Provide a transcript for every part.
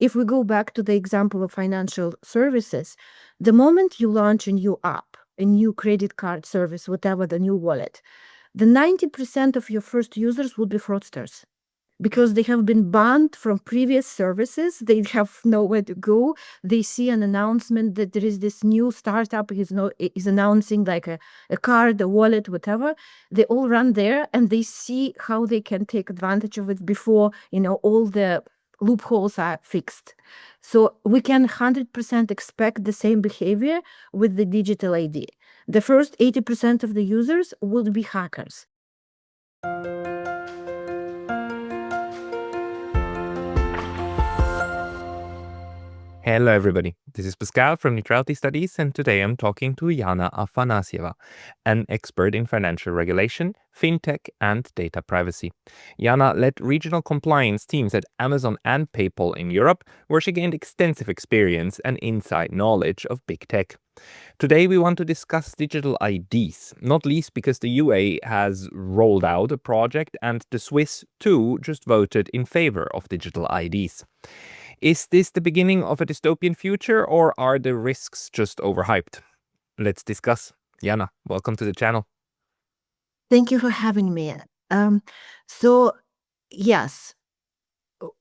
if we go back to the example of financial services, the moment you launch a new app, a new credit card service, whatever, the new wallet, the 90% of your first users would be fraudsters because they have been banned from previous services. They have nowhere to go. They see an announcement that there is this new startup is announcing like a card, a wallet, whatever. They all run there and they see how they can take advantage of it before, all the loopholes are fixed. So we can 100% expect the same behavior with the digital ID. The first 80% of the users will be hackers. Hello everybody, this is Pascal from Neutrality Studies, and today I'm talking to Yana Afanasieva, an expert in financial regulation, fintech and data privacy. Yana led regional compliance teams at Amazon and PayPal in Europe, where she gained extensive experience and inside knowledge of big tech. Today we want to discuss digital IDs, not least because the UA has rolled out a project and the Swiss too just voted in favor of digital IDs. Is this the beginning of a dystopian future, or are the risks just overhyped? Let's discuss. Yana, welcome to the channel. Thank you for having me. So, yes,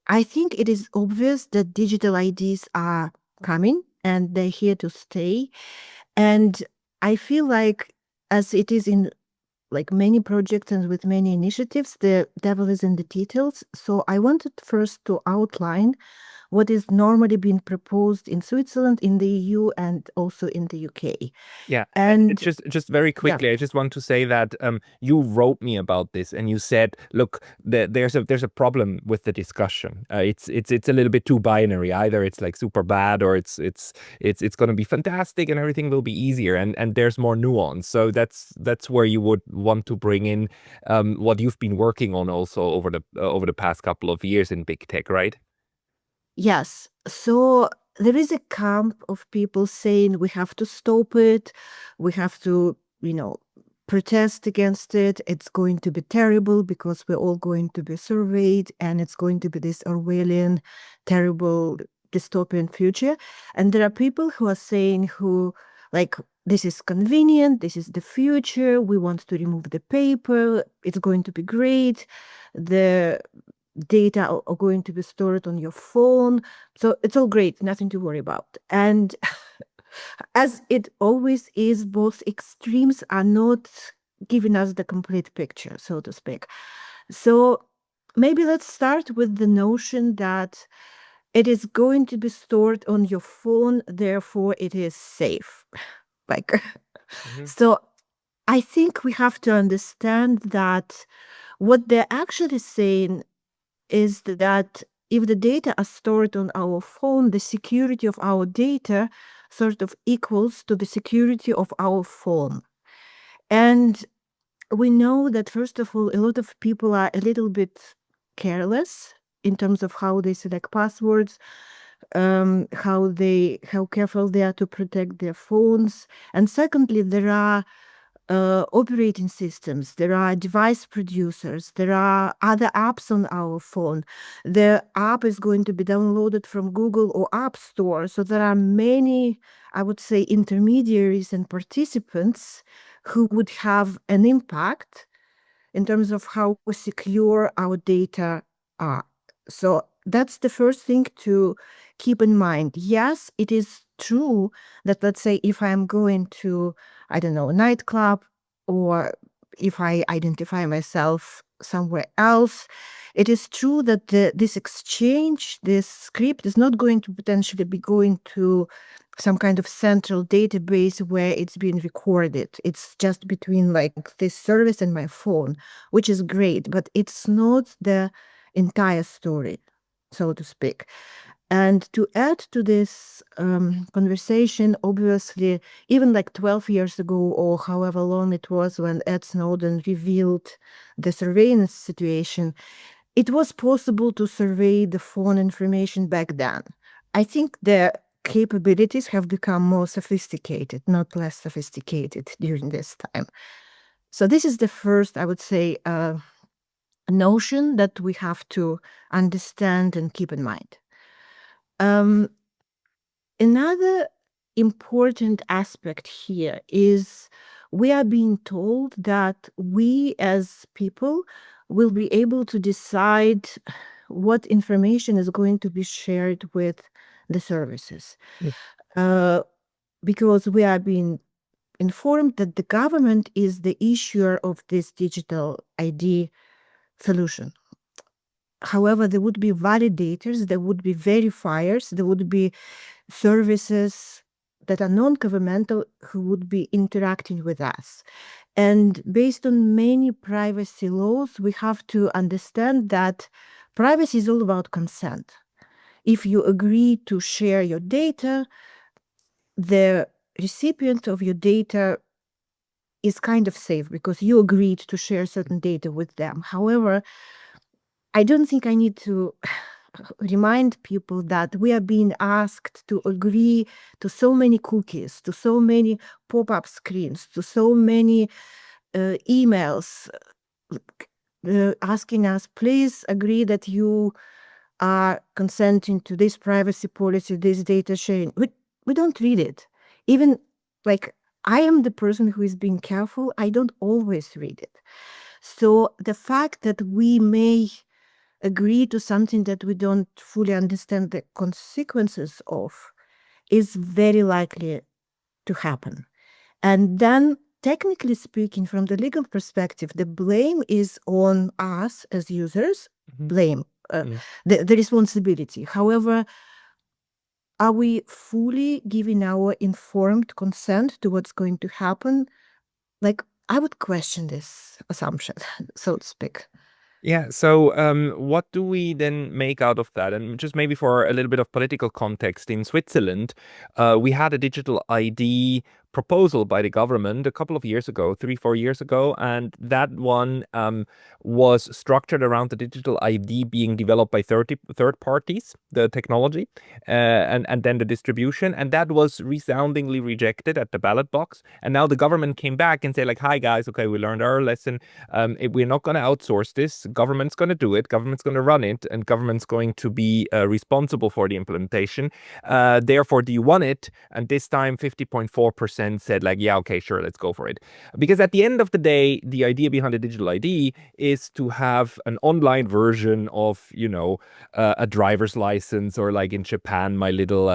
I think it is obvious that digital IDs are coming and they're here to stay. And I feel like, as it is in like many projects and with many initiatives, the devil is in the details. So I wanted first to outline what is normally being proposed in Switzerland, in the EU, and also in the UK. Yeah, And just very quickly, I just want to say that you wrote me about this, and you said, look, there's a problem with the discussion. It's a little bit too binary. Either it's like super bad, or it's going to be fantastic, and everything will be easier. And there's more nuance. So that's where you would want to bring in what you've been working on also over the past couple of years in big tech, right? yes, so there is a camp of people saying we have to stop it, we have to, protest against it. It's going to be terrible because we're all going to be surveyed, and it's going to be this Orwellian, terrible dystopian future. And there are people who are saying this is convenient, this is the future, we want to remove the paper, it's going to be great. The data are going to be stored on your phone. So it's all great, nothing to worry about. And as it always is, both extremes are not giving us the complete picture, so to speak. So maybe let's start with the notion that it is going to be stored on your phone, therefore it is safe. So I think we have to understand that what they're actually saying is that if the data are stored on our phone, the security of our data sort of equals to the security of our phone. And we know that, first of all, a lot of people are a little bit careless in terms of how they select passwords, how careful they are to protect their phones. And secondly, there are operating systems, there are device producers, there are other apps on our phone. The app is going to be downloaded from Google or App Store. So there are many, I would say, intermediaries and participants who would have an impact in terms of how secure our data are. So that's the first thing to keep in mind. Yes, it is true that, let's say, if I'm going to, I don't know, a nightclub, or if I identify myself somewhere else, it is true that this exchange, this script is not going to potentially be going to some kind of central database where it's being recorded. It's just between this service and my phone, which is great, but it's not the entire story, so to speak. And to add to this conversation, obviously, even 12 years ago, or however long it was when Ed Snowden revealed the surveillance situation, it was possible to survey the phone information back then. I think the capabilities have become more sophisticated, not less sophisticated during this time. So this is the first, I would say, notion that we have to understand and keep in mind. Um, Another important aspect here is we are being told that we as people will be able to decide what information is going to be shared with the services. Mm. Because we are being informed that the government is the issuer of this digital ID solution. However, there would be validators, there would be verifiers, there would be services that are non-governmental who would be interacting with us. And based on many privacy laws, we have to understand that privacy is all about consent. If you agree to share your data, the recipient of your data is kind of safe because you agreed to share certain data with them. However, I don't think I need to remind people that we are being asked to agree to so many cookies, to so many pop-up screens, to so many emails asking us, please agree that you are consenting to this privacy policy, this data sharing. We don't read it. Even like I am the person who is being careful, I don't always read it. So the fact that we may agree to something that we don't fully understand the consequences of is very likely to happen. And then, technically speaking, from the legal perspective, the blame is on us as users, Mhm. blame, Mm. the responsibility. However, are we fully giving our informed consent to what's going to happen? Like, I would question this assumption, so to speak. Yeah. So, what do we then make out of that? And just maybe for a little bit of political context, in Switzerland, we had a digital ID proposal by the government a couple of years ago, 3, 4 years ago, and that one was structured around the digital ID being developed by third parties, the technology, and then the distribution, and that was resoundingly rejected at the ballot box. And now the government came back and said, like, "Hi guys, okay, we learned our lesson. We're not going to outsource this. Government's going to do it. Government's going to run it, and government's going to be responsible for the implementation. Therefore, do you want it?" And this time, 50.4% said, like, "Yeah, okay, sure, let's go for it." Because at the end of the day, the idea behind the digital ID is to have an online version of, a driver's license, or like in Japan, my little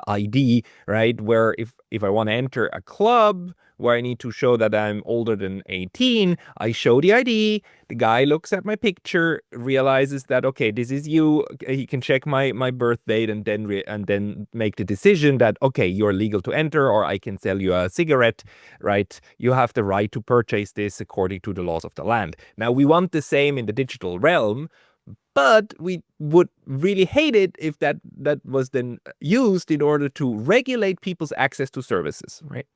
ID, right? Where if I want to enter a club where I need to show that I'm older than 18, I show the ID. The guy looks at my picture, realizes that, okay, this is you. He can check my birth date, and then make the decision that, okay, you're legal to enter, or I can sell you a cigarette, right? You have the right to purchase this according to the laws of the land. Now, we want the same in the digital realm, but we would really hate it if that was then used in order to regulate people's access to services, right?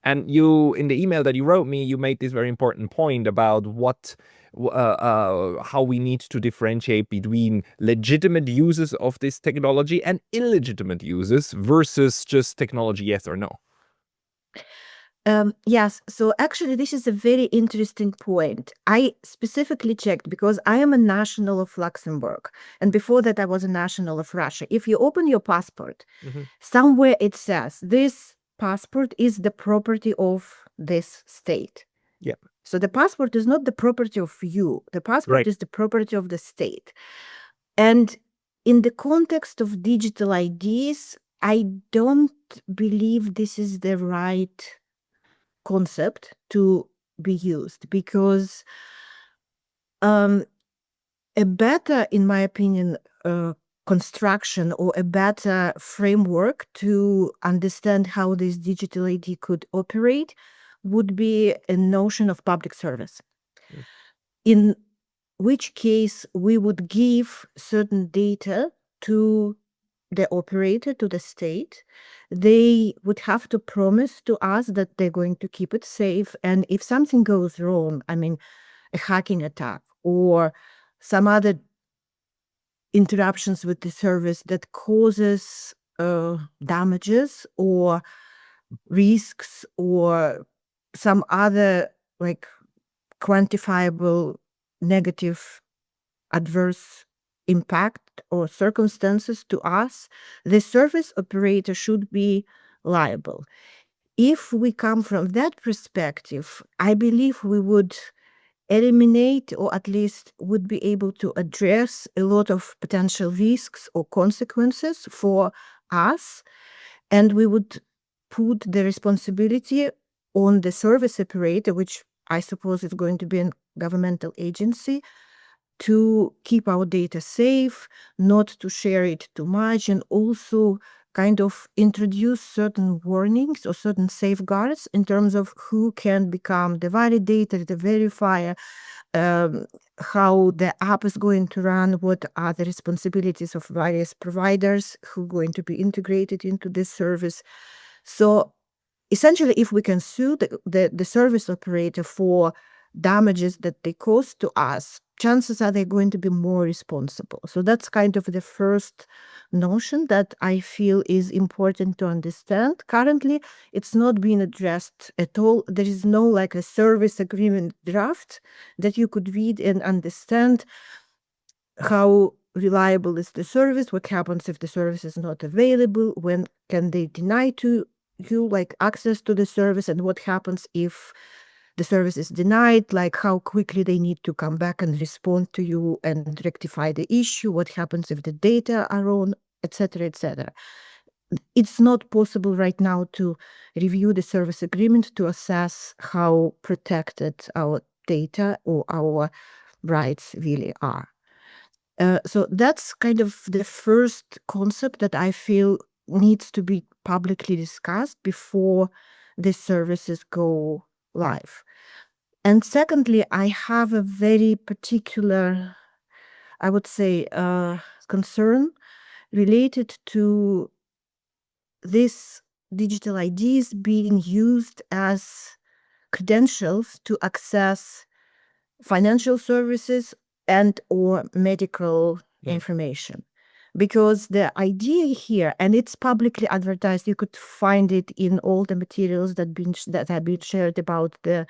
And you, in the email that you wrote me, you made this very important point about how we need to differentiate between legitimate uses of this technology and illegitimate uses versus just technology, yes or no. Yes, so actually, this is a very interesting point. I specifically checked because I am a national of Luxembourg, and before that, I was a national of Russia. If you open your passport, Mm-hmm. somewhere it says this passport is the property of this state. Yeah. So the passport is not the property of you, the passport Right. is the property of the state. And in the context of digital IDs, I don't believe this is the right concept to be used because a better, in my opinion, construction or a better framework to understand how this digital ID could operate would be a notion of public service. Mm. In which case we would give certain data to the operator, to the state. They would have to promise to us that they're going to keep it safe. And if something goes wrong, I mean, a hacking attack or some other interruptions with the service that causes damages or risks or some other like quantifiable negative adverse impact or circumstances to us, the service operator should be liable. If we come from that perspective, I believe we would eliminate, or at least would be able to address, a lot of potential risks or consequences for us, and we would put the responsibility on the service operator, which I suppose is going to be a governmental agency, to keep our data safe, not to share it too much, and also kind of introduce certain warnings or certain safeguards in terms of who can become the validator, the verifier, how the app is going to run, what are the responsibilities of various providers who are going to be integrated into this service. So essentially, if we can sue the service operator for damages that they cause to us, chances are they're going to be more responsible. So that's kind of the first notion that I feel is important to understand. Currently, it's not being addressed at all. There is no like a service agreement draft that you could read and understand how reliable is the service, what happens if the service is not available, when can they deny to you like access to the service, and what happens if the service is denied, like how quickly they need to come back and respond to you and rectify the issue, what happens if the data are wrong, etc., etc. It's not possible right now to review the service agreement to assess how protected our data or our rights really are. So that's kind of the first concept that I feel needs to be publicly discussed before the services go live. And secondly, I have a very particular, I would say, concern related to these digital IDs being used as credentials to access financial services and or medical information. Because the idea here, and it's publicly advertised, you could find it in all the materials that have been shared about the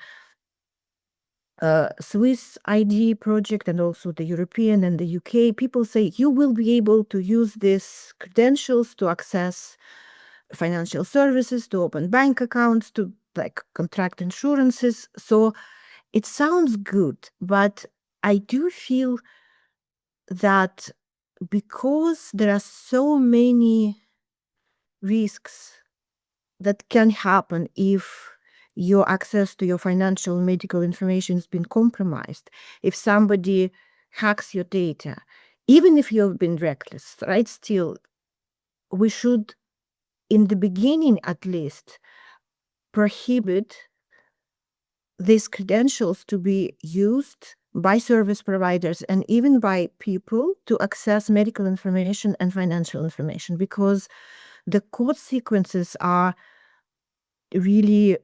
Swiss ID project and also the European and the UK. People say you will be able to use these credentials to access financial services, to open bank accounts, to like contract insurances. So it sounds good, but I do feel that because there are so many risks that can happen if your access to your financial and medical information has been compromised, if somebody hacks your data, even if you've been reckless, right? Still, we should, in the beginning at least, prohibit these credentials to be used by service providers and even by people to access medical information and financial information, because the code sequences are really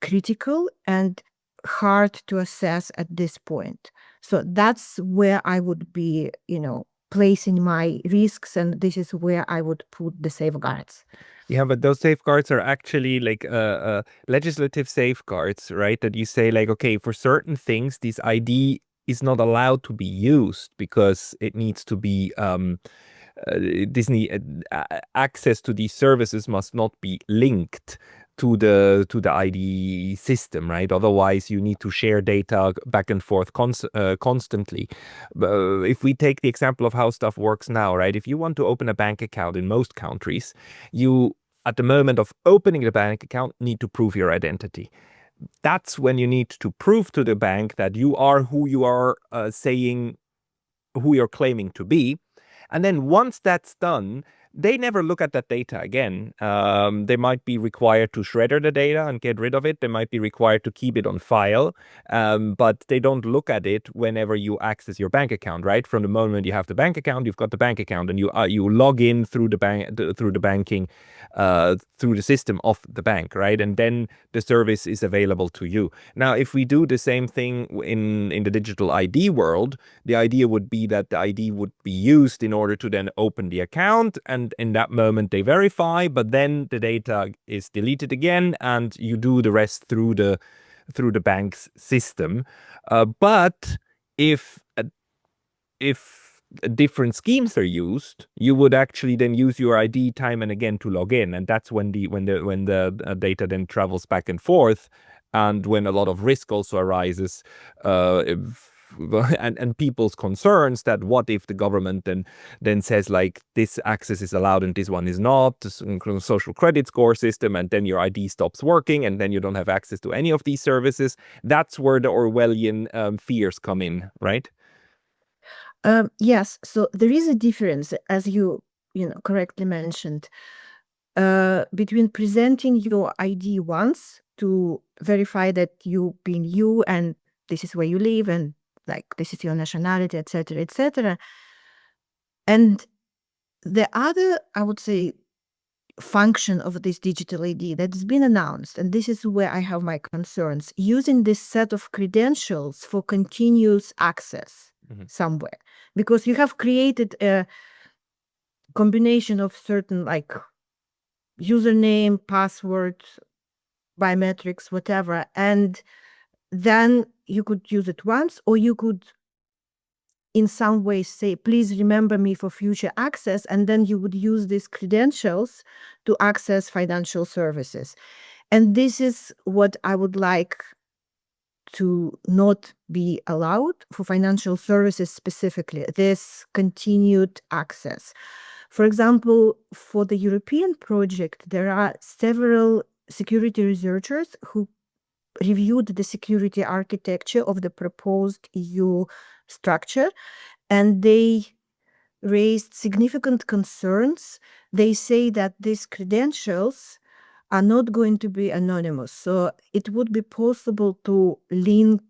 critical and hard to assess at this point. So that's where I would be, placing my risks, and this is where I would put the safeguards. Yeah, but those safeguards are actually like legislative safeguards, right? That you say like, okay, for certain things, this ID is not allowed to be used because it needs to be Disney access to these services must not be linked to the ID system, right? Otherwise, you need to share data back and forth constantly. If we take the example of how stuff works now, right? If you want to open a bank account in most countries, you, at the moment of opening the bank account, need to prove your identity. That's when you need to prove to the bank that you are who you are saying, who you're claiming to be. And then once that's done, they never look at that data again. They might be required to shredder the data and get rid of it. They might be required to keep it on file, but they don't look at it whenever you access your bank account. Right from the moment you have the bank account, you've got the bank account, and you log in through the banking through the system of the bank, right? And then the service is available to you. Now, if we do the same thing in the digital ID world, the idea would be that the ID would be used in order to then open the account, and in that moment they verify, but then the data is deleted again, and you do the rest through the bank's system. But if different schemes are used, you would actually then use your ID time and again to log in, and that's when the data then travels back and forth, and when a lot of risk also arises, and people's concerns that what if the government then says like this access is allowed and this one is not, this social credit score system, and then your ID stops working and then you don't have access to any of these services. That's where the Orwellian fears come in, right? Yes, so there is a difference, as you correctly mentioned, between presenting your ID once to verify that you being you and this is where you live and like this is your nationality, etc., etc. And the other, I would say, function of this digital ID that's been announced, and this is where I have my concerns, using this set of credentials for continuous access somewhere, because you have created a combination of certain like username, password, biometrics, whatever, and then you could use it once, or you could in some way say, please remember me for future access, and then you would use these credentials to access financial services. And this is what I would like to not be allowed for financial services specifically, this continued access. For example, for the European project, there are several security researchers who reviewed the security architecture of the proposed EU structure, and they raised significant concerns. They say that these credentials are not going to be anonymous. So it would be possible to link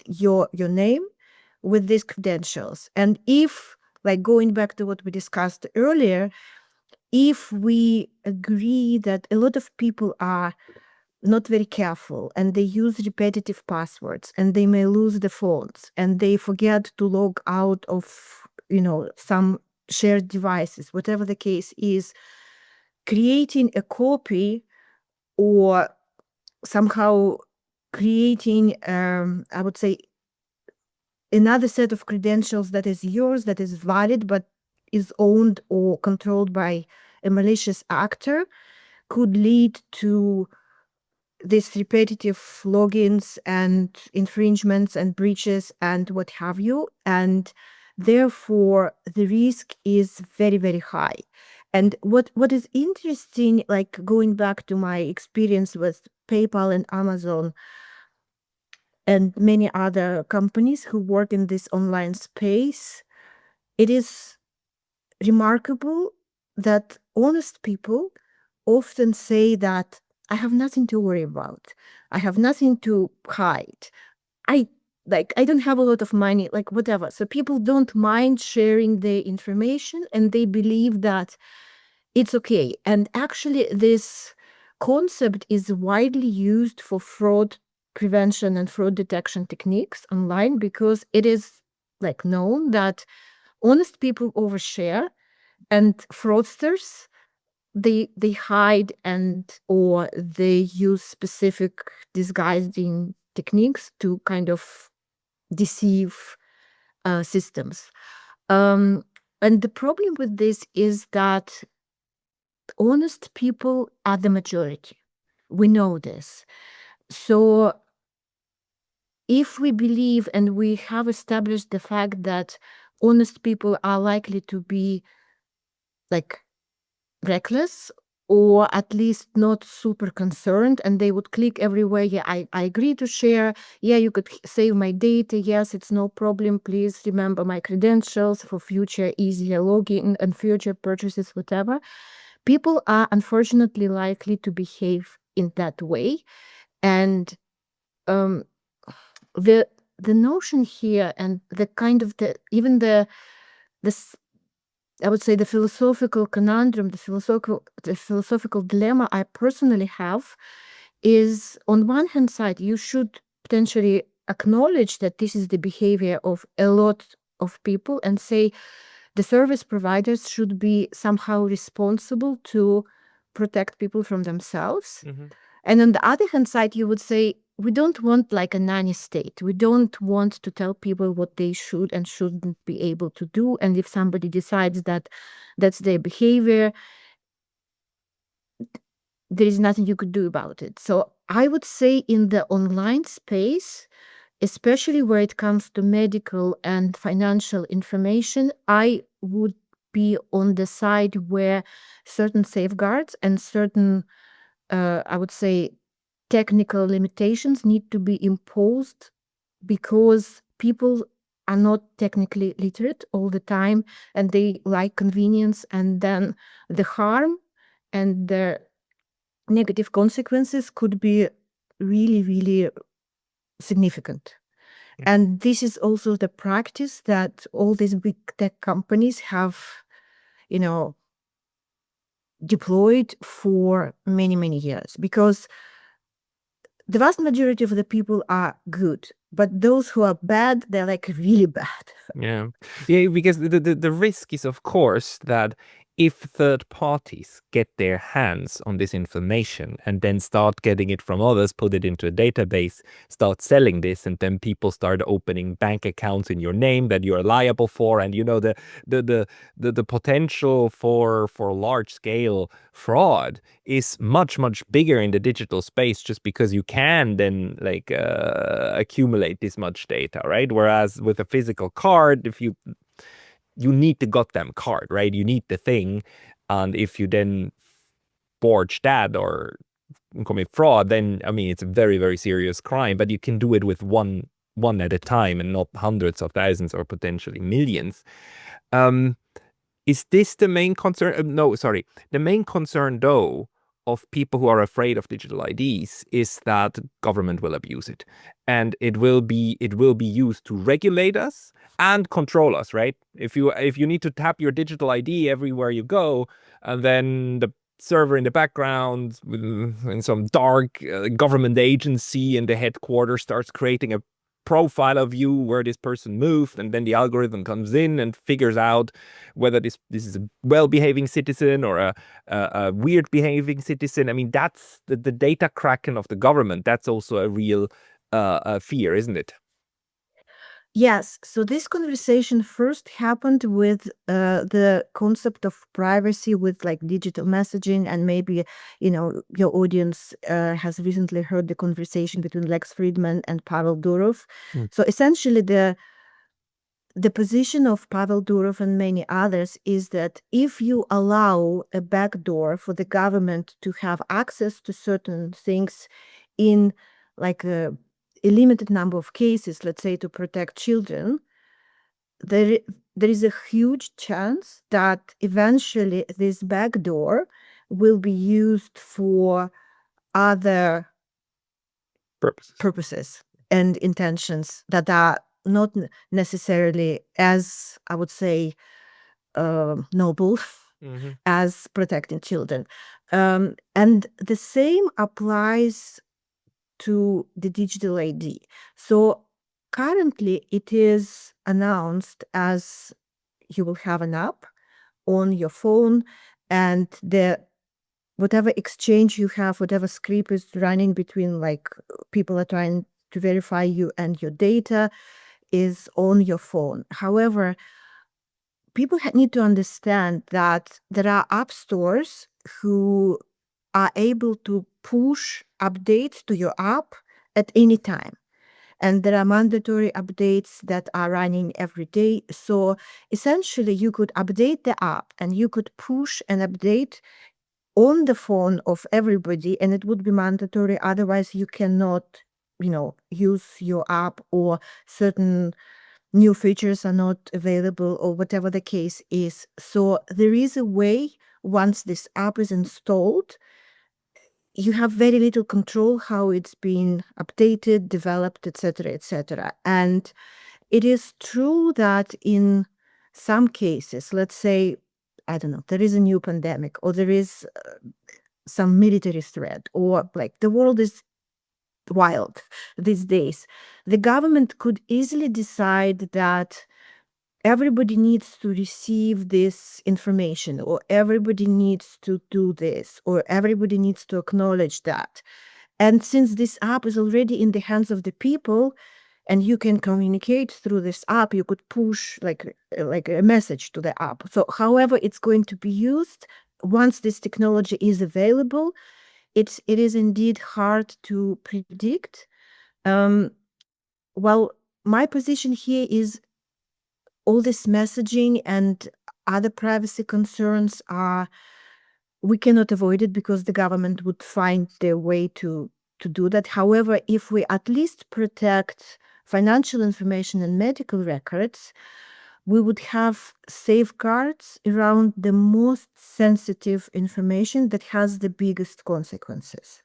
your name with these credentials. And if, like going back to what we discussed earlier, if we agree that a lot of people are not very careful and they use repetitive passwords and they may lose the phones and they forget to log out of some shared devices, whatever the case is, creating a copy or somehow creating I would say another set of credentials that is yours, that is valid but is owned or controlled by a malicious actor, could lead to these repetitive logins and infringements and breaches and what have you. And therefore, the risk is very, very high. And what is interesting, like going back to my experience with PayPal and Amazon and many other companies who work in this online space, it is remarkable that honest people often say that I have nothing to worry about. I have nothing to hide. I don't have a lot of money, like whatever. So people don't mind sharing their information and they believe that it's okay. And actually this concept is widely used for fraud prevention and fraud detection techniques online, because it is like known that honest people overshare and fraudsters, they hide and or they use specific disguising techniques to kind of deceive systems. And the problem with this is that honest people are the majority. We know this. So if we believe and we have established the fact that honest people are likely to be like reckless or at least not super concerned, and they would click everywhere, yeah, I agree to share, yeah, you could save my data, yes, it's no problem, please remember my credentials for future easier login and future purchases, whatever. People are unfortunately likely to behave in that way. And the notion here and the kind of this, I would say, the philosophical conundrum, the philosophical dilemma I personally have is, on one hand side, you should potentially acknowledge that this is the behavior of a lot of people and say the service providers should be somehow responsible to protect people from themselves. And on the other hand side, you would say we don't want like a nanny state. We don't want to tell people what they should and shouldn't be able to do. And if somebody decides that that's their behavior, there is nothing you could do about it. So I would say in the online space, especially where it comes to medical and financial information, I would be on the side where certain safeguards and certain, I would say, technical limitations need to be imposed, because people are not technically literate all the time and they like convenience, and then the harm and the negative consequences could be really, really significant. And this is also the practice that all these big tech companies have, you know, deployed for many, many years, because the vast majority of the people are good, but those who are bad, they're like really bad. Yeah. Yeah, because the risk is, of course, that if third parties get their hands on this information and then start getting it from others, put it into a database, start selling this, and then people start opening bank accounts in your name that you are liable for, and the the potential for large scale fraud is much bigger in the digital space, just because you can then like accumulate this much data, right? Whereas with a physical card, if you need the goddamn card, right? You need the thing, and if you then forge that or commit fraud, then I mean it's a very serious crime. But you can do it with one at a time and not hundreds of thousands or potentially millions. Um, is this the main concern? No, sorry. The main concern, though, of people who are afraid of digital IDs is that government will abuse it, and it will be used to regulate us and control us, right? If you need to tap your digital ID everywhere you go, and then the server in the background in some dark government agency in the headquarters starts creating a profile of you where this person moved, and then the algorithm comes in and figures out whether this is a well-behaving citizen or a weird behaving citizen. I mean, that's the data kraken of the government. That's also a real fear, isn't it? Yes. So this conversation first happened with the concept of privacy with like digital messaging, and maybe your audience has recently heard the conversation between Lex Friedman and Pavel Durov. Mm. So essentially, the position of Pavel Durov and many others is that if you allow a backdoor for the government to have access to certain things in like a limited number of cases, let's say to protect children, there is a huge chance that eventually this backdoor will be used for other purposes and intentions that are not necessarily as, I would say, noble as protecting children. And the same applies to the digital ID. So currently it is announced as you will have an app on your phone, and whatever exchange you have, whatever script is running between like people are trying to verify you and your data is on your phone. However, people need to understand that there are app stores who are able to push updates to your app at any time. And there are mandatory updates that are running every day. So essentially, you could update the app and you could push an update on the phone of everybody, and it would be mandatory. Otherwise, you cannot, use your app, or certain new features are not available, or whatever the case is. So there is a way, once this app is installed, you have very little control how it's being updated, developed, etc., etc. And it is true that in some cases, let's say, I don't know, there is a new pandemic, or there is some military threat, or like the world is wild these days, the government could easily decide that everybody needs to receive this information, or everybody needs to do this, or everybody needs to acknowledge that. And since this app is already in the hands of the people, and you can communicate through this app, you could push like a message to the app. So however it's going to be used, once this technology is available, it is indeed hard to predict. Well, my position here is all this messaging and other privacy concerns are, we cannot avoid it because the government would find their way to do that. However, if we at least protect financial information and medical records, we would have safeguards around the most sensitive information that has the biggest consequences.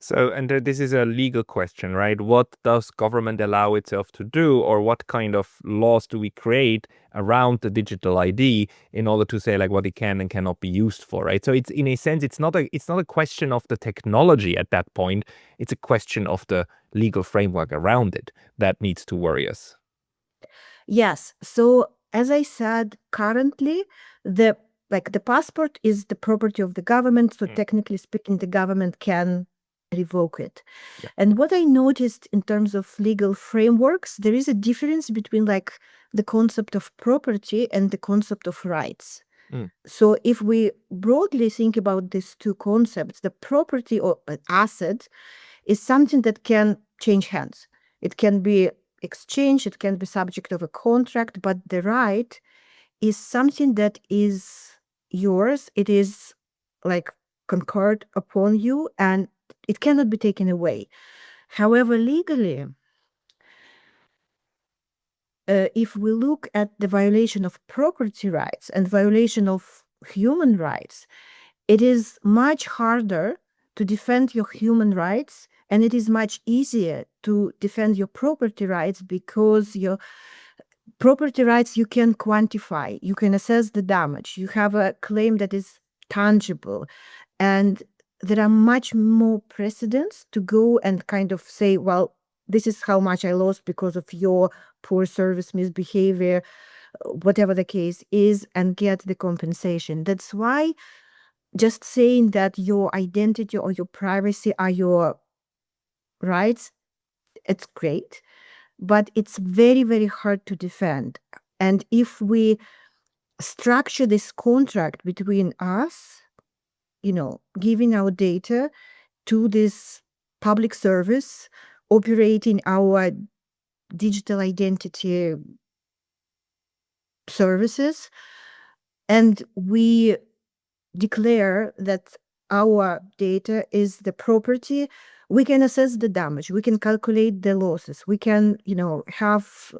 So, and this is a legal question, right? What does government allow itself to do, or what kind of laws do we create around the digital ID in order to say like what it can and cannot be used for, right? So it's in a sense, it's not a question of the technology at that point. It's a question of the legal framework around it that needs to worry us. Yes. So as I said, currently the passport is the property of the government. So technically speaking, the government can revoke it. Yeah. And what I noticed in terms of legal frameworks, there is a difference between like the concept of property and the concept of rights. So if we broadly think about these two concepts, the property or an asset is something that can change hands. It can be exchanged, it can be subject of a contract, but the right is something that is yours. It is like conferred upon you and it cannot be taken away. However, legally, if we look at the violation of property rights and violation of human rights, it is much harder to defend your human rights, and it is much easier to defend your property rights because your property rights you can quantify, you can assess the damage, you have a claim that is tangible, and there are much more precedents to go and kind of say, well, this is how much I lost because of your poor service misbehavior, whatever the case is, and get the compensation. That's why just saying that your identity or your privacy are your rights, it's great, but it's very, very hard to defend. And if we structure this contract between us, giving our data to this public service, operating our digital identity services, and we declare that our data is the property, we can assess the damage, we can calculate the losses, we can, have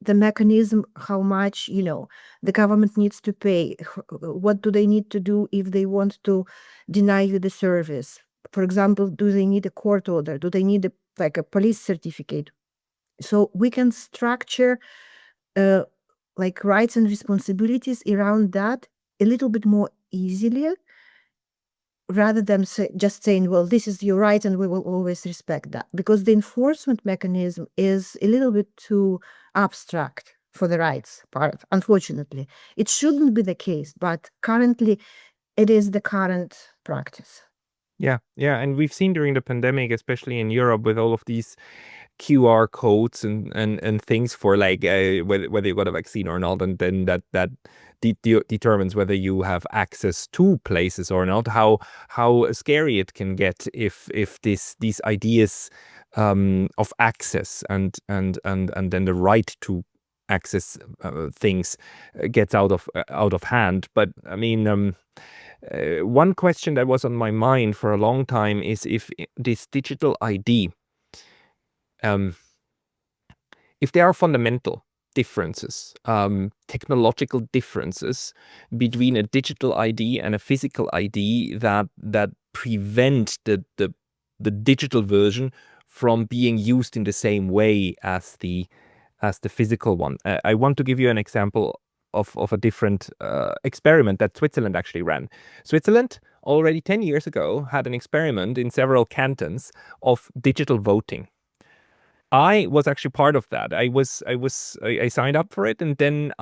the mechanism, how much, the government needs to pay, what do they need to do if they want to deny you the service. For example, do they need a court order? Do they need a police certificate? So we can structure like rights and responsibilities around that a little bit more easily, rather than just saying, well, this is your right and we will always respect that. Because the enforcement mechanism is a little bit too abstract for the rights part, unfortunately. It shouldn't be the case, but currently it is the current practice. Yeah, and we've seen during the pandemic, especially in Europe, with all of these QR codes and things for like whether you got a vaccine or not, and then that determines whether you have access to places or not. How scary it can get if these ideas of access and then the right to access things gets out of hand. But I mean. One question that was on my mind for a long time is if this digital ID, if there are fundamental differences, technological differences between a digital ID and a physical ID that prevent the digital version from being used in the same way as the physical one. I want to give you an example of a different experiment that Switzerland actually ran. Switzerland already 10 years ago had an experiment in several cantons of digital voting. I was actually part of that. I signed up for it, and then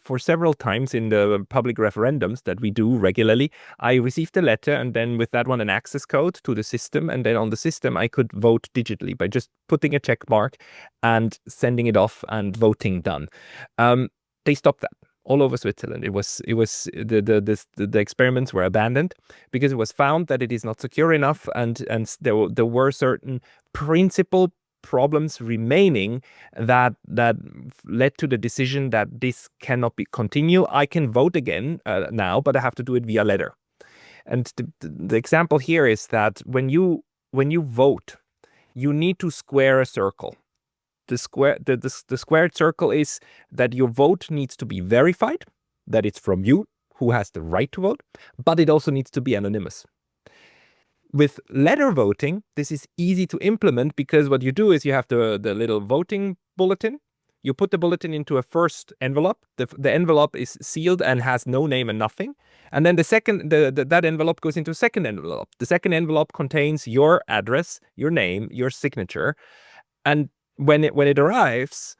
for several times in the public referendums that we do regularly, I received a letter, and then with that one an access code to the system, and then on the system I could vote digitally by just putting a check mark and sending it off and voting done. They stopped that all over Switzerland. The experiments were abandoned because it was found that it is not secure enough, and there were certain principal problems remaining that led to the decision that this cannot be continue. I can vote again now, but I have to do it via letter. And the example here is that when you vote, you need to square a circle. The squared circle is that your vote needs to be verified, that it's from you who has the right to vote, but it also needs to be anonymous. With letter voting, this is easy to implement because what you do is you have the little voting bulletin. You put the bulletin into a first envelope. The envelope is sealed and has no name and nothing. And then that envelope goes into a second envelope. The second envelope contains your address, your name, your signature. And when it arrives,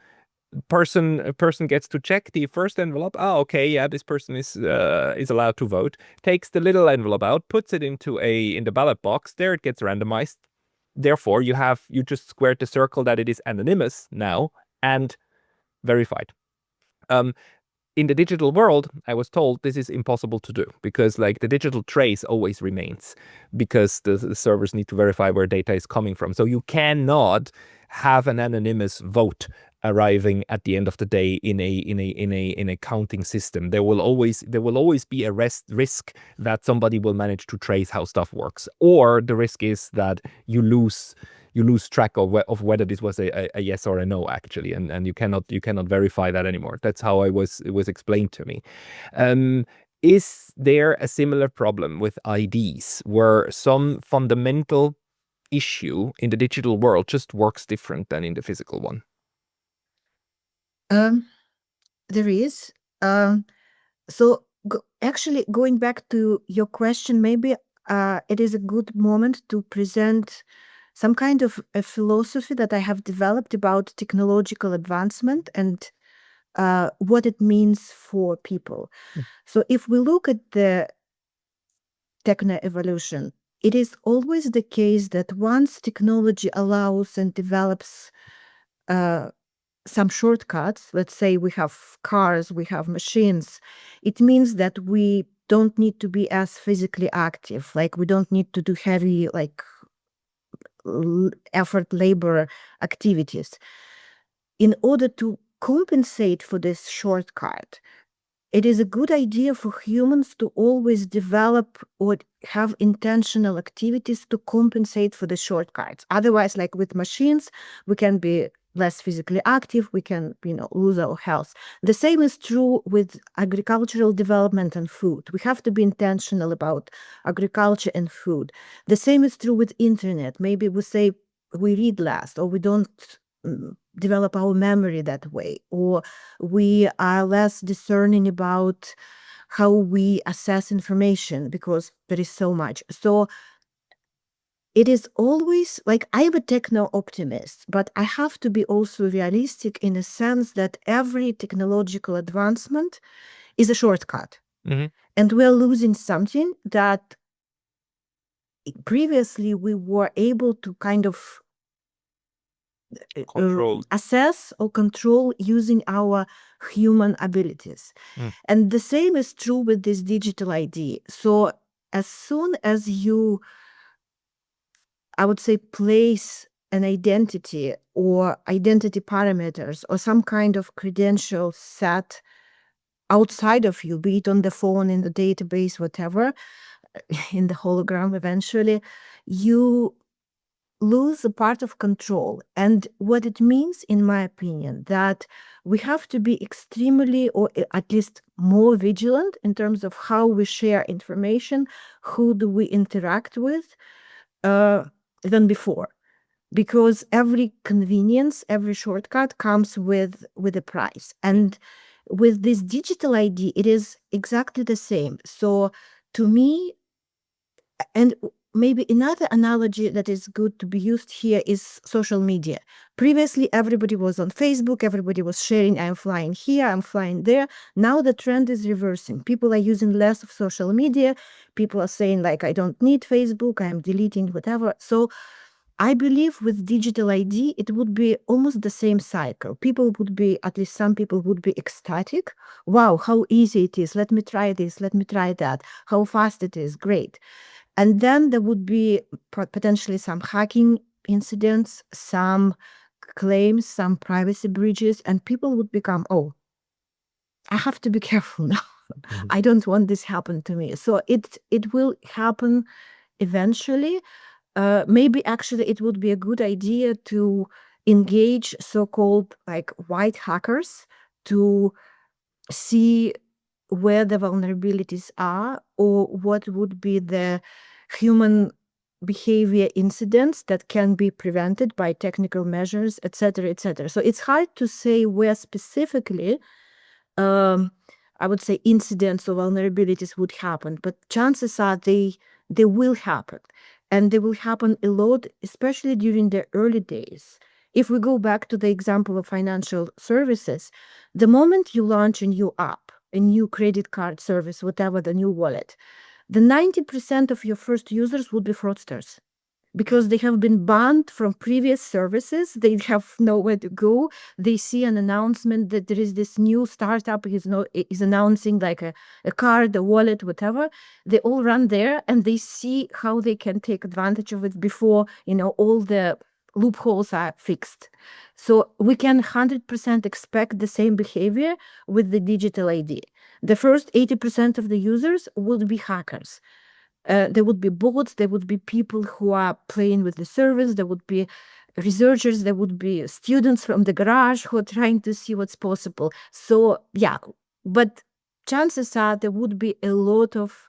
a person gets to check the first envelope. Oh, okay, yeah, this person is allowed to vote. Takes the little envelope out, puts it in the ballot box. There it gets randomized. Therefore, you just squared the circle that it is anonymous now and verified. In the digital world, I was told this is impossible to do because like the digital trace always remains because the servers need to verify where data is coming from. So you cannot have an anonymous vote arriving at the end of the day in a counting system. There will always be a risk that somebody will manage to trace how stuff works, or the risk is that you lose track of whether this was a yes or a no actually, and you cannot verify that anymore. That's how it was explained to me. Is there a similar problem with IDs where some fundamental issue in the digital world just works different than in the physical one? There is. So actually, going back to your question, maybe it is a good moment to present some kind of a philosophy that I have developed about technological advancement and what it means for people. So if we look at the techno evolution, it is always the case that once technology allows and develops some shortcuts, let's say we have cars, we have machines, it means that we don't need to be as physically active. Like we don't need to do heavy, like effort, labor activities. In order to compensate for this shortcut, it is a good idea for humans to always develop or have intentional activities to compensate for the shortcuts. Otherwise, like with machines, we can be less physically active, we can, lose our health. The same is true with agricultural development and food. We have to be intentional about agriculture and food. The same is true with internet. Maybe we say we read less, or we don't develop our memory that way, or we are less discerning about how we assess information because there is so much. So it is always like I'm a techno optimist, but I have to be also realistic in a sense that every technological advancement is a shortcut. Mm-hmm. And we're losing something that previously we were able to kind of assess or control using our human abilities. And the same is true with this digital ID. So as soon as you, I would say, place an identity or identity parameters or some kind of credential set outside of you, be it on the phone, in the database, whatever, in the hologram eventually, you lose a part of control. And what it means, in my opinion, that we have to be extremely, or at least more vigilant in terms of how we share information, who do we interact with, than before. Because every convenience, every shortcut comes with a price. And with this digital ID, it is exactly the same. So to me, and maybe another analogy that is good to be used here is social media. Previously, everybody was on Facebook, everybody was sharing, I'm flying here, I'm flying there. Now the trend is reversing. People are using less of social media. People are saying, like, I don't need Facebook, I'm deleting whatever. So I believe with digital ID, it would be almost the same cycle. People would be, at least some people would be ecstatic. Wow, how easy it is. Let me try this. Let me try that. How fast it is. Great. And then there would be potentially some hacking incidents, some claims, some privacy breaches, and people would become, oh, I have to be careful now. Mhm. I don't want this happen to me. So it will happen eventually. Maybe actually it would be a good idea to engage so-called like white hackers to see where the vulnerabilities are or what would be the human behavior incidents that can be prevented by technical measures, etc., etc. So it's hard to say where specifically I would say incidents or vulnerabilities would happen, but chances are they will happen. And they will happen a lot, especially during the early days. If we go back to the example of financial services, the moment you launch a new app, a new credit card service, whatever, the new wallet, the 90% of your first users would be fraudsters because they have been banned from previous services. They have nowhere to go. They see an announcement that there is this new startup is announcing like a card, a wallet, whatever. They all run there and they see how they can take advantage of it before, all the loopholes are fixed. So we can 100% expect the same behavior with the digital ID. The first 80% of the users will be hackers. There would be bots, there would be people who are playing with the service, there would be researchers, there would be students from the garage who are trying to see what's possible. So, yeah, but chances are there would be a lot of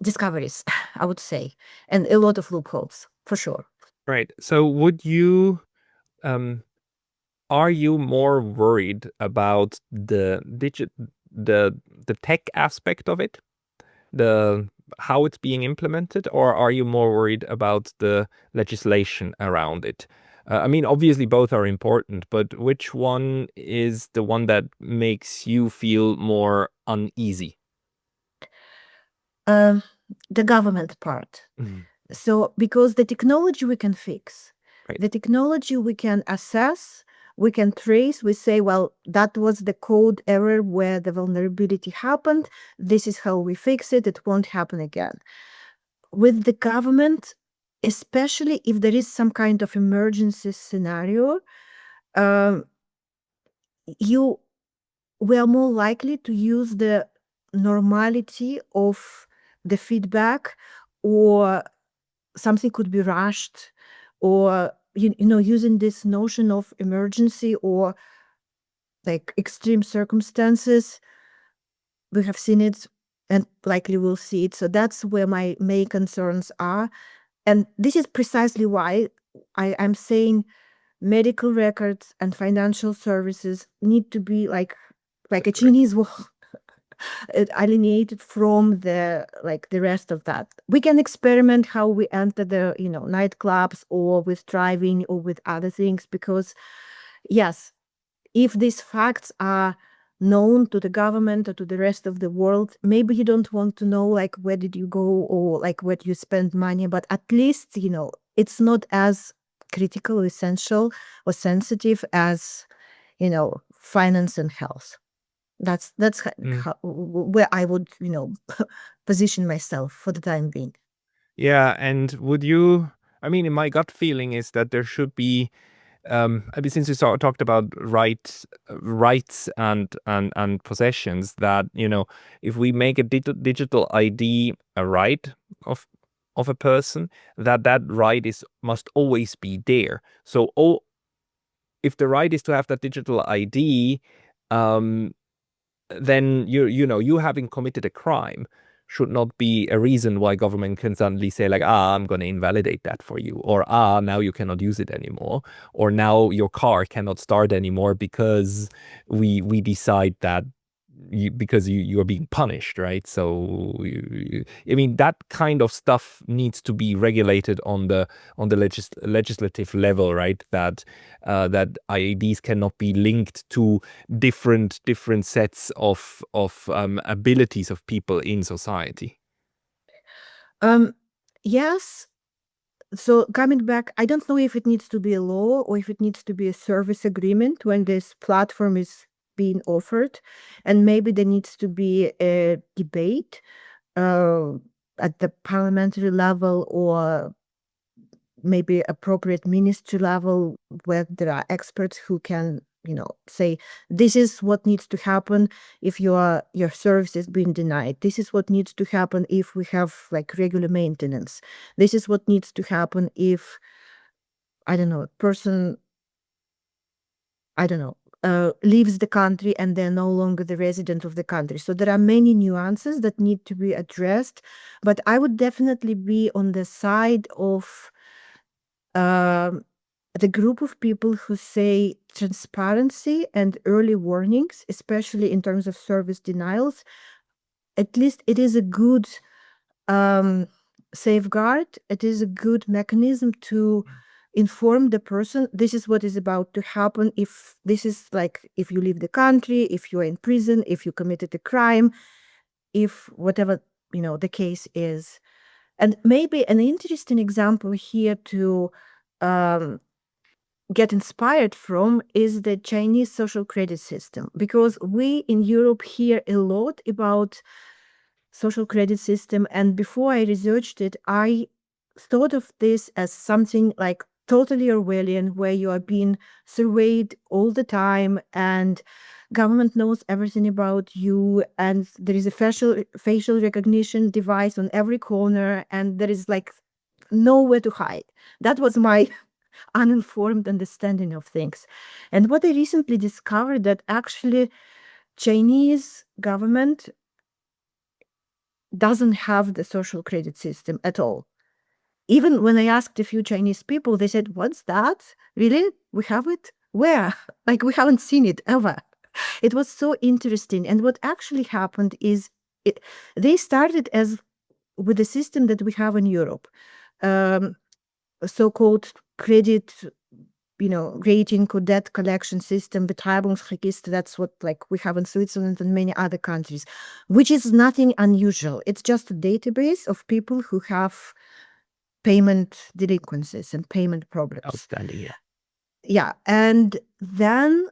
discoveries, I would say, and a lot of loopholes, for sure. Right. So um, are you more worried about the the tech aspect of it, the how it's being implemented, or are you more worried about the legislation around it? I mean, obviously both are important, but which one is the one that makes you feel more uneasy? Um, the government part. Mhm. So, because the technology we can fix, Right. the technology we can assess, we can trace, we say, well, that was the code error where the vulnerability happened. This is how we fix it. It won't happen again. With the government, especially if there is some kind of emergency scenario, um, you we are more likely to use the normality of the feedback, or something could be rushed, or using this notion of emergency or like extreme circumstances. We have seen it and likely will see it. So that's where my main concerns are. And this is precisely why I'm saying medical records and financial services need to be like a Separate. Chinese wall, alienated from the rest of that. We can experiment how we enter the nightclubs or with driving or with other things, because yes, if these facts are known to the government or to the rest of the world, maybe you don't want to know like where did you go or like where do you spend money, but at least it's not as critical, essential, or sensitive as finance and health. That's Mm. where I would position myself for the time being. Yeah, and would you? I mean, my gut feeling is that there should be. I mean, since we talked about rights and possessions, that if we make a digital ID a right of of a person, that right is must always be there. So, if the right is to have that digital ID, um, then you having committed a crime should not be a reason why government can suddenly say like, I'm going to invalidate that for you, or now you cannot use it anymore, or now your car cannot start anymore because we decide that because you are being punished, right? So I mean, that kind of stuff needs to be regulated on the legislative level, right? That IEDs cannot be linked to different sets of abilities of people in society. Yes. So coming back, I don't know if it needs to be a law or if it needs to be a service agreement when this platform is being offered. And maybe there needs to be a debate uh, at the parliamentary level or maybe appropriate ministry level where there are experts who can say this is what needs to happen if your service is being denied. This is what needs to happen if we have like regular maintenance. This is what needs to happen if I don't know person leaves the country and they're no longer the resident of the country. So there are many nuances that need to be addressed, but I would definitely be on the side of the group of people who say transparency and early warnings, especially in terms of service denials, at least it is a good safeguard. It is a good mechanism to inform the person this is what is about to happen if this is like if you leave the country, if you're in prison, if you committed a crime, if whatever the case is. And maybe an interesting example here to get inspired from is the Chinese social credit system, because we in Europe hear a lot about social credit system. And before I researched it, I thought of this as something like totally Orwellian, where you are being surveyed all the time and government knows everything about you, and there is a facial recognition device on every corner, and there is like nowhere to hide. That was my uninformed understanding of things. And what I recently discovered that actually Chinese government doesn't have the social credit system at all. Even when I asked a few Chinese people, they said, "What's that? Really? We have it? Where?" Like we haven't seen it ever. It was so interesting. And what actually happened is they started as with the system that we have in Europe, so-called credit rating or debt collection system, Betreibungsregister. That's what like we have in Switzerland and many other countries, which is nothing unusual. It's just a database of people who have payment delinquencies and payment problems. Outstanding, yeah. Yeah. And then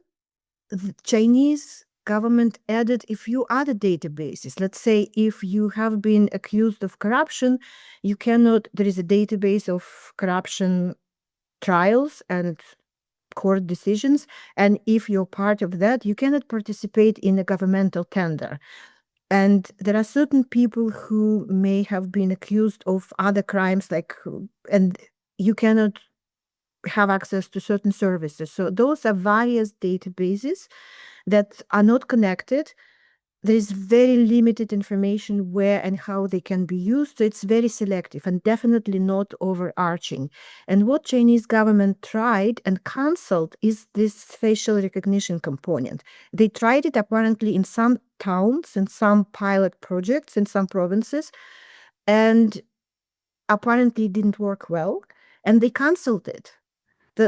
the Chinese government added a few other databases. Let's say if you have been accused of corruption, there is a database of corruption trials and court decisions. And if you're part of that, you cannot participate in a governmental tender. And there are certain people who may have been accused of other crimes, and you cannot have access to certain services. So those are various databases that are not connected. There is very limited information where and how they can be used. So it's very selective and definitely not overarching. And what Chinese government tried and canceled is this facial recognition component. They tried it apparently in some towns, in some pilot projects, in some provinces, and apparently it didn't work well, and they canceled it.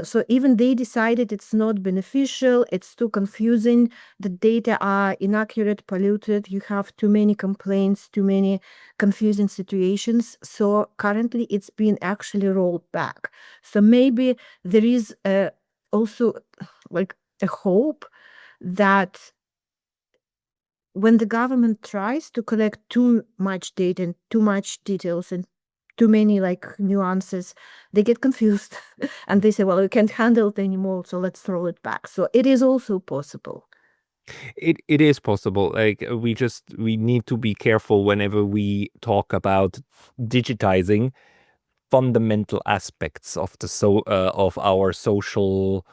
So even they decided it's not beneficial, it's too confusing, the data are inaccurate, polluted, you have too many complaints, too many confusing situations. So currently it's been actually rolled back. So maybe there is also like a hope that when the government tries to collect too much data and too much details and too many like nuances, they get confused and they say, well, we can't handle it anymore, so let's throw it back. So it is also possible. It is possible. Like we need to be careful whenever we talk about digitizing fundamental aspects of of our social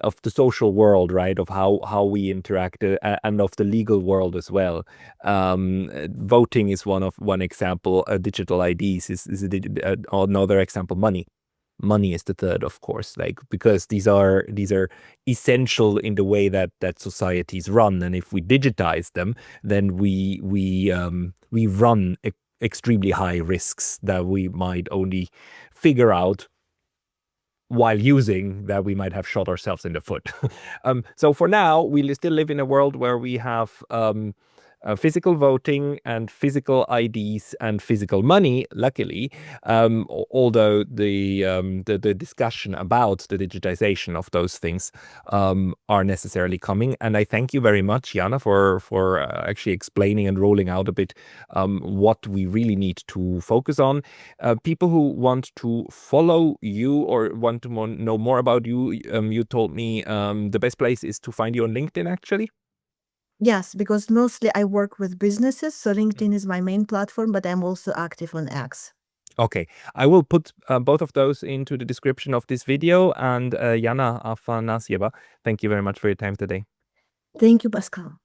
of the social world, right? Of how we interact, and of the legal world as well. Voting is one example. Digital IDs is another example. Money, money is the third, of course, like because these are essential in the way that societies run, and if we digitize them, then we run extremely high risks that we might only figure out while using, that we might have shot ourselves in the foot. So for now, we still live in a world where we have physical voting and physical IDs and physical money, luckily, although the discussion about the digitization of those things are necessarily coming. And I thank you very much, Yana, for actually explaining and rolling out a bit what we really need to focus on. People who want to follow you or want to know more about you, you told me the best place is to find you on LinkedIn, actually. Yes, because mostly I work with businesses, so LinkedIn is my main platform, but I'm also active on X. Okay, I will put both of those into the description of this video. And Yana Afanasieva, thank you very much for your time today. Thank you, Pascal.